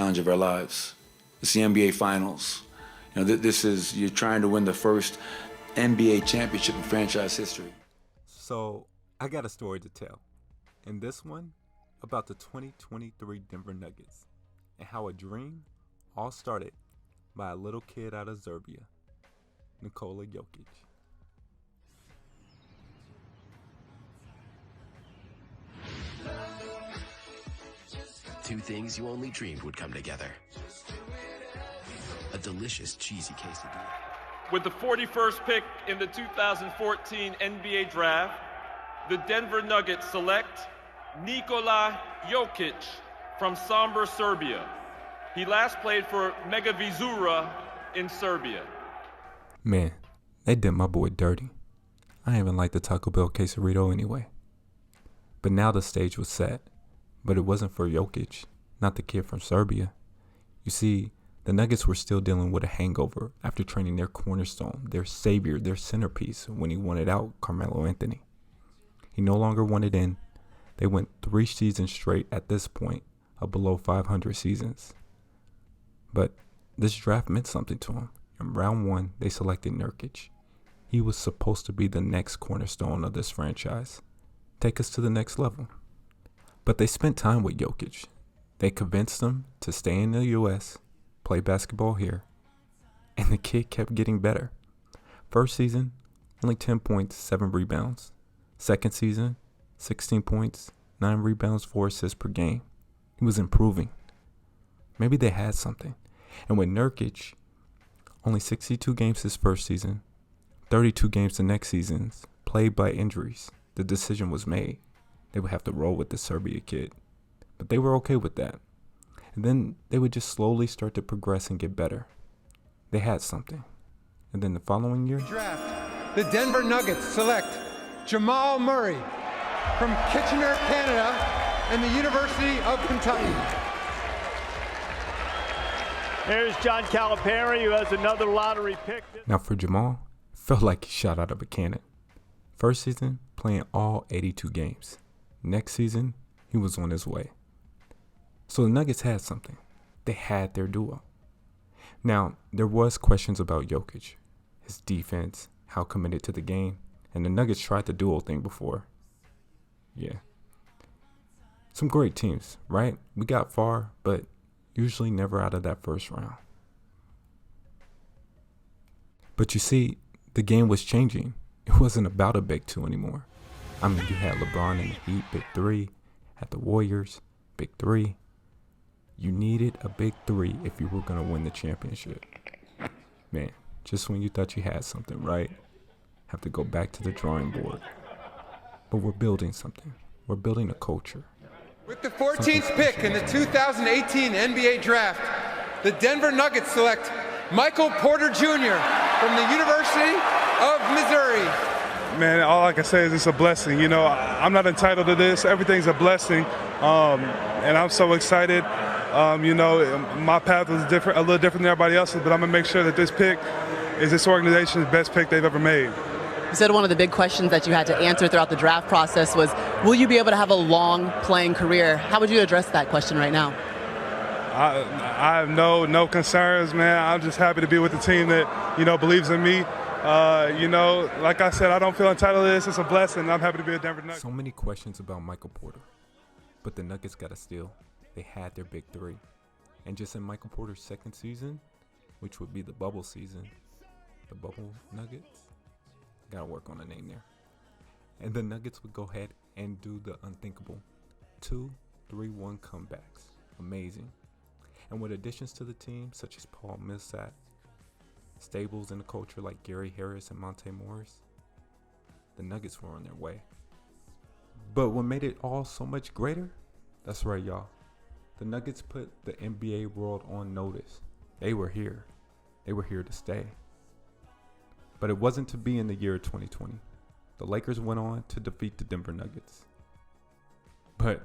challenge of our lives. It's the NBA Finals. You know, you're trying to win the first NBA championship in franchise history. So I got a story to tell. And this one about the 2023 Denver Nuggets and how a dream all started by a little kid out of Serbia, Nikola Jokic. Two things you only dreamed would come together. A delicious cheesy quesadilla. With the 41st pick in the 2014 NBA Draft, the Denver Nuggets select Nikola Jokic from Sombor, Serbia. He last played for Mega Vizura in Serbia. Man, they did my boy dirty. I even like the Taco Bell quesarito anyway. But now the stage was set. But it wasn't for Jokic, not the kid from Serbia. You see, the Nuggets were still dealing with a hangover after training their cornerstone, their savior, their centerpiece when he wanted out, Carmelo Anthony. He no longer wanted in. They went 3 seasons straight at this point of below 500 seasons. But this draft meant something to him. In round 1, they selected Nurkic. He was supposed to be the next cornerstone of this franchise. Take us to the next level. But they spent time with Jokic. They convinced him to stay in the U.S., play basketball here, and the kid kept getting better. First season, only 10 points, 7 rebounds. Second season, 16 points, 9 rebounds, 4 assists per game. He was improving. Maybe they had something. And with Nurkic, only 62 games his first season, 32 games the next seasons, plagued by injuries, the decision was made. They would have to roll with the Serbia kid. But they were okay with that. And then they would just slowly start to progress and get better. They had something. And then the following year, draft, the Denver Nuggets select Jamal Murray from Kitchener, Canada, and the University of Kentucky. Here's John Calipari, who has another lottery pick. Now for Jamal, it felt like he shot out of a cannon. First season, playing all 82 games. Next season, he was on his way. So the Nuggets had something. They had their duo. Now, there was questions about Jokic, his defense, how committed to the game, and the Nuggets tried the duo thing before. Yeah. Some great teams, right? We got far, but usually never out of that first round. But you see, the game was changing. It wasn't about a big two anymore. I mean, you had LeBron and the Heat, big three. Had the Warriors, big three. You needed a big three if you were going to win the championship. Man, just when you thought you had something, right? Have to go back to the drawing board. But we're building something. We're building a culture. With the 14th pick in the 2018 NBA Draft, the Denver Nuggets select Michael Porter Jr. from the University of Missouri. Man, all I can say is it's a blessing. You know, I'm not entitled to this. Everything's a blessing, and I'm so excited. You know, my path was different, a little different than everybody else's, but I'm going to make sure that this pick is this organization's best pick they've ever made. You said one of the big questions that you had to answer throughout the draft process was, will you be able to have a long playing career? How would you address that question right now? I have no concerns, man. I'm just happy to be with the team that, you know, believes in me. You know, like I said, I don't feel entitled to this. It's a blessing. I'm happy to be a Denver Nugget. So many questions about Michael Porter. But the Nuggets got a steal. They had their big three. And just in Michael Porter's second season, which would be the bubble season, the bubble Nuggets, got to work on a name there. And the Nuggets would go ahead and do the unthinkable. 2 3-1 comebacks. Amazing. And with additions to the team, such as Paul Millsap, stables in the culture like Gary Harris and Monte Morris, the Nuggets were on their way. But what made it all so much greater? That's right, y'all. The Nuggets put the NBA world on notice. They were here. They were here to stay. But it wasn't to be in the year 2020. The Lakers went on to defeat the Denver Nuggets. But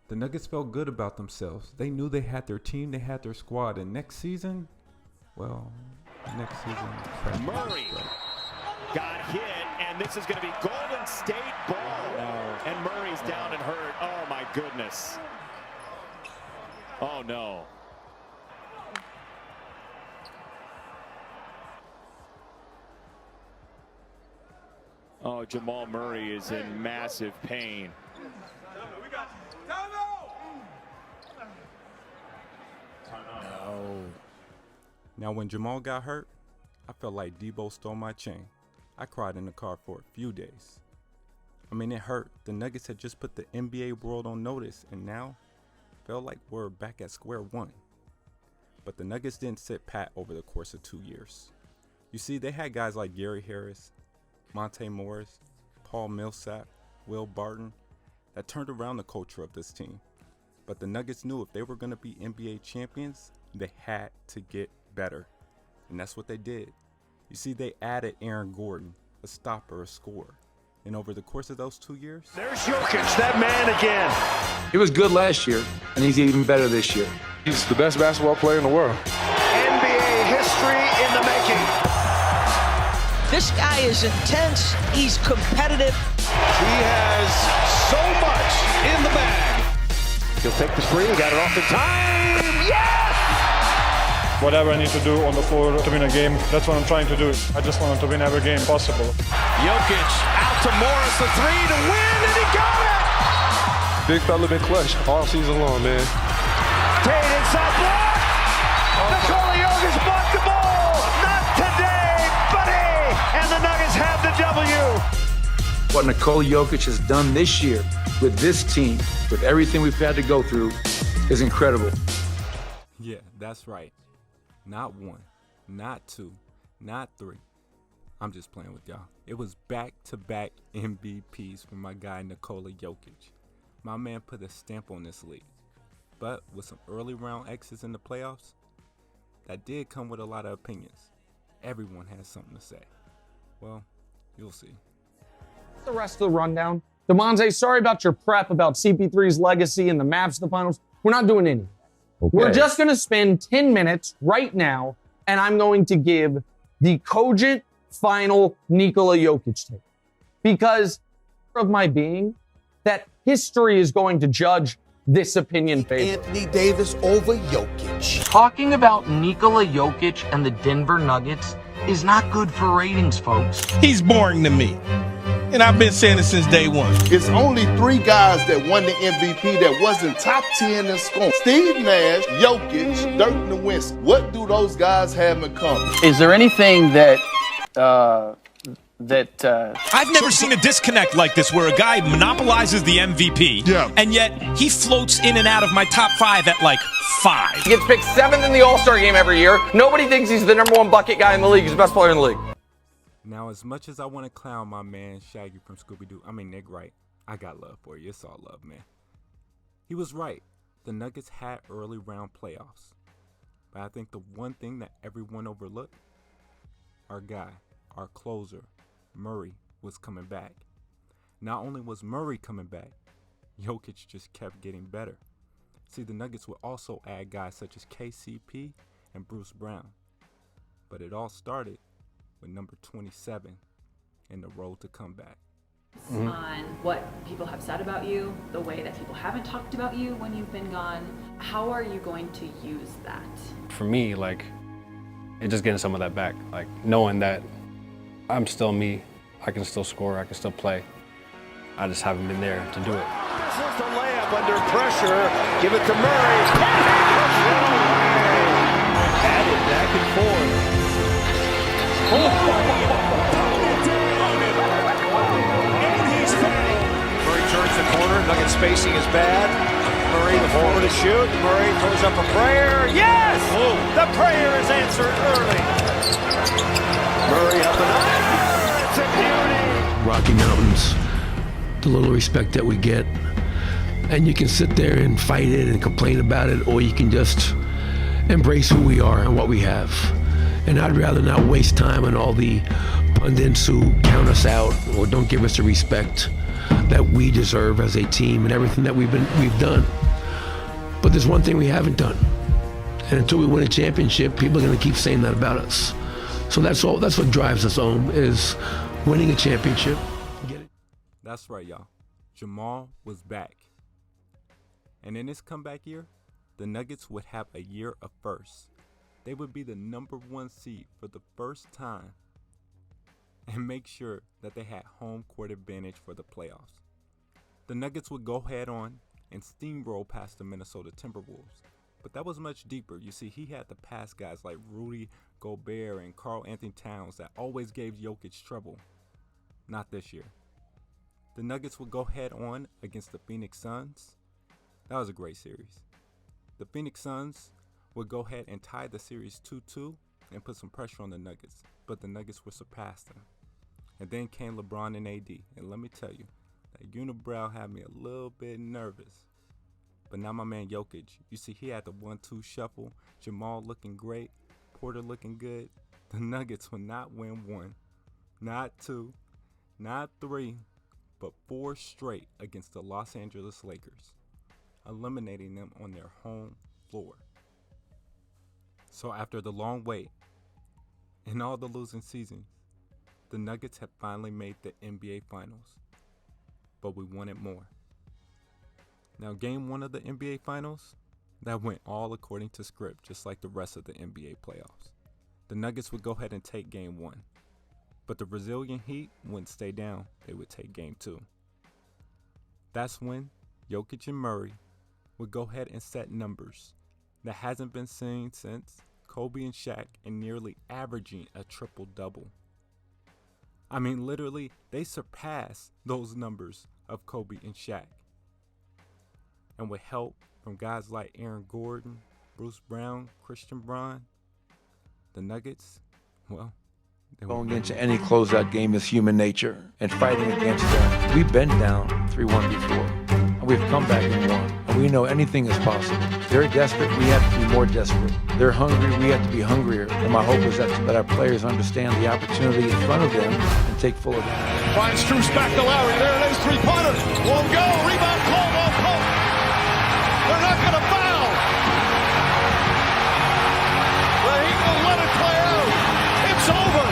the Nuggets felt good about themselves. They knew they had their team, they had their squad. And next season, well, next season, Murray got hit, and this is going to be Golden State ball. And Murray's down and hurt. Oh, my goodness. Oh, no. Oh, Jamal Murray is in massive pain. No. Now, when Jamal got hurt, I felt like Debo stole my chain. I cried in the car for a few days. I mean, it hurt. The Nuggets had just put the NBA world on notice, and now felt like we're back at square one. But the Nuggets didn't sit pat over the course of 2 years. You see, they had guys like Gary Harris, Monte Morris, Paul Millsap, Will Barton that turned around the culture of this team. But the Nuggets knew if they were going to be NBA champions, they had to get better. And that's what they did. You see, they added Aaron Gordon, a stopper, a scorer. And over the course of those 2 years, There's Jokic, that man again. He was good last year, and he's even better this year. He's the best basketball player in the world. NBA history in the making. This guy is intense. He's competitive. He has so much in the bag. He'll take the three. Got it off in time. Yes! Whatever I need to do on the floor to win a game, that's what I'm trying to do. I just want to win every game possible. Jokic out to Morris, the three to win, and he got it! Big fella been clutch all season long, man. Tate inside block. Nikola Jokic blocked the ball. Not today, buddy. And the Nuggets have the W. What Nikola Jokic has done this year with this team, with everything we've had to go through, is incredible. yeah, that's right. Not one, not two, not three. I'm just playing with y'all. It was back-to-back MVPs for my guy Nikola Jokic. My man put a stamp on this league. But with some early round exits in the playoffs, that did come with a lot of opinions. Everyone has something to say. Well, you'll see. The rest of the rundown. DeMonte, sorry about your prep about CP3's legacy and the Mavs to the finals. We're not doing any. Okay. We're just going to spend 10 minutes right now, and I'm going to give the cogent final Nikola Jokic take. Because of my being, that history is going to judge this opinion favorite. Anthony Davis over Jokic. Talking about Nikola Jokic and the Denver Nuggets is not good for ratings, folks. He's boring to me. And I've been saying it since day one. It's only 3 guys that won the MVP that wasn't top 10 in scoring. Steve Nash, Jokic, Dirk Nowitzki. What do those guys have in common? Is there anything that I've never seen a disconnect like this where a guy monopolizes the MVP, and yet he floats in and out of my top 5 at like 5. He gets picked 7th in the All-Star game every year. Nobody thinks he's the number 1 bucket guy in the league. He's the best player in the league. Now, as much as I want to clown my man Shaggy from Scooby-Doo, Nick Wright, I got love for you. It's all love, man. He was right. The Nuggets had early round playoffs. But I think the one thing that everyone overlooked, our guy, our closer, Murray, was coming back. Not only was Murray coming back, Jokic just kept getting better. See, the Nuggets would also add guys such as KCP and Bruce Brown. But it all started with number 27 in the road to comeback. On what people have said about you, the way that people haven't talked about you when you've been gone, how are you going to use that? For me, it's just getting some of that back. Knowing that I'm still me, I can still score, I can still play. I just haven't been there to do it. This is the layup under pressure. Give it to Murray. Added back and forth. And he's fouled. Murray turns the corner. Nugget spacing is bad. Murray the forward to shoot. Murray throws up a prayer. Yes! The prayer is answered early. Murray up and up. It's a beauty. Rocky Mountains, the little respect that we get. And you can sit there and fight it and complain about it, or you can just embrace who we are and what we have. And I'd rather not waste time on all the pundits who count us out or don't give us the respect that we deserve as a team and everything that we've done. But there's one thing we haven't done. And until we win a championship, people are going to keep saying that about us. So that's what drives us home, is winning a championship. Get it? That's right, y'all. Jamal was back. And in this comeback year, the Nuggets would have a year of firsts. They would be the number 1 seed for the first time. and make sure that they had home court advantage for the playoffs. The Nuggets would go head on and steamroll past the Minnesota Timberwolves. But that was much deeper. You see, he had to pass guys like Rudy Gobert and Karl Anthony Towns that always gave Jokic trouble. Not this year. The Nuggets would go head on against the Phoenix Suns. That was a great series. The Phoenix Suns would go ahead and tie the series 2-2 and put some pressure on the Nuggets, but the Nuggets would surpass them. And then came LeBron and AD, and let me tell you, that unibrow had me a little bit nervous. But now my man Jokic, you see he had the 1-2 shuffle, Jamal looking great, Porter looking good. The Nuggets would not win 1, not 2, not 3, but 4 straight against the Los Angeles Lakers, eliminating them on their home floor. So after the long wait and all the losing seasons, the Nuggets have finally made the NBA Finals, but we wanted more. Now, game 1 of the NBA Finals, that went all according to script, just like the rest of the NBA playoffs. The Nuggets would go ahead and take game 1, but the Brazilian Heat wouldn't stay down. They would take game 2. That's when Jokic and Murray would go ahead and set numbers that hasn't been seen since Kobe and Shaq, and nearly averaging a triple-double. I mean, literally, they surpassed those numbers of Kobe and Shaq. And with help from guys like Aaron Gordon, Bruce Brown, Christian Braun, the Nuggets, well, they were going into any closeout game is human nature, and fighting against that. We've been down 3-1 before, and we've come back and won, and we know anything is possible. They're desperate, we have to be more desperate. They're hungry, we have to be hungrier. And my hope is that our players understand the opportunity in front of them and take full advantage. Finds Strus back to Lowry. There it is, three-pointer. Won't go. Rebound, Caldwell Pope. They're not going to foul. The Heat will let it play out. It's over.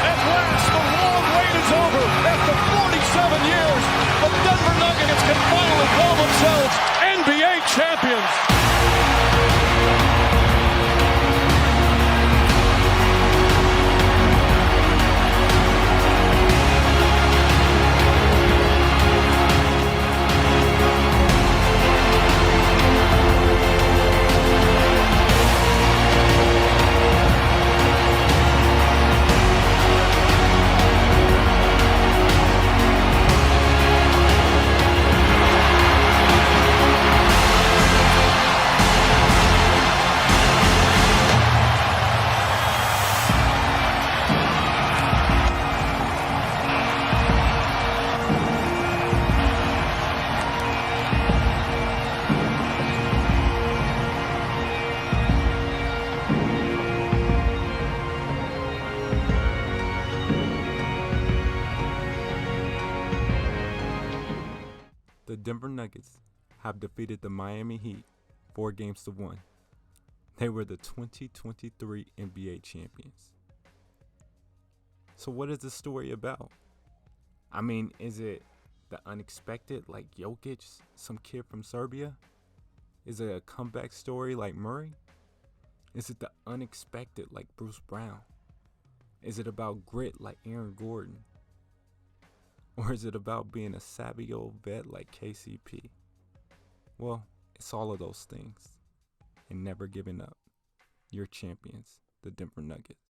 At last, the long wait is over. After 47 years, the Denver Nuggets can finally call themselves NBA champions. The Denver Nuggets have defeated the Miami Heat 4-1. They were the 2023 NBA champions. So what is the story about? I mean, is it the unexpected like Jokic, some kid from Serbia? Is it a comeback story like Murray? Is it the unexpected like Bruce Brown? Is it about grit like Aaron Gordon? Or is it about being a savvy old vet like KCP? Well, it's all of those things. And never giving up. Your champions, the Denver Nuggets.